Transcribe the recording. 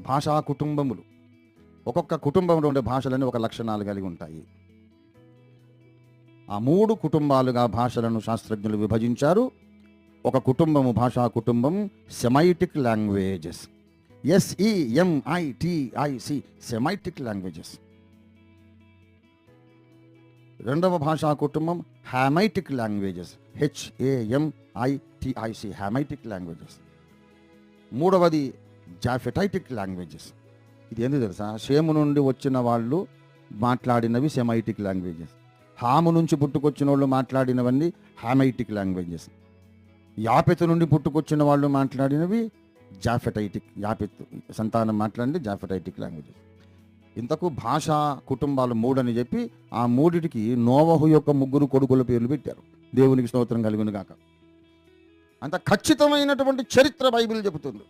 భాషా కుటుంబములు. ఒక్కొక్క కుటుంబంలో ఉండే భాషలన్నీ ఒక లక్షణాలు కలిగి ఉంటాయి. ఆ 3 కుటుంబాలుగా భాషలను శాస్త్రజ్ఞులు విభజించారు. ఒక కుటుంబము, భాషా కుటుంబం సెమైటిక్ లాంగ్వేజెస్, SEMITIC, సెమైటిక్ లాంగ్వేజెస్. రెండవ భాషా కుటుంబం హామైటిక్ లాంగ్వేజెస్, HAMITIC, హామైటిక్ లాంగ్వేజెస్. మూడవది జాఫెటైటిక్ లాంగ్వేజెస్. ఇది ఏంది తెలుసా? షేము నుండి వచ్చిన వాళ్ళు మాట్లాడినవి సెమైటిక్ లాంగ్వేజెస్. హాము నుంచి పుట్టుకొచ్చిన వాళ్ళు మాట్లాడినవన్నీ హామైటిక్ లాంగ్వేజెస్. యాపెతు నుండి పుట్టుకొచ్చిన వాళ్ళు మాట్లాడినవి జాఫెటైటిక్, యాపెతు సంతానం మాట్లాడింది జాఫెటైటిక్ లాంగ్వేజెస్. ఇంతకు భాషా కుటుంబాలు 3 అని చెప్పి ఆ 3టికి నోవహు యొక్క 3 కొడుకుల పేర్లు పెట్టారు. దేవునికి స్తోత్రం కలుగును గాక. అంత ఖచ్చితమైనటువంటి చరిత్ర బైబిల్ చెబుతుంది.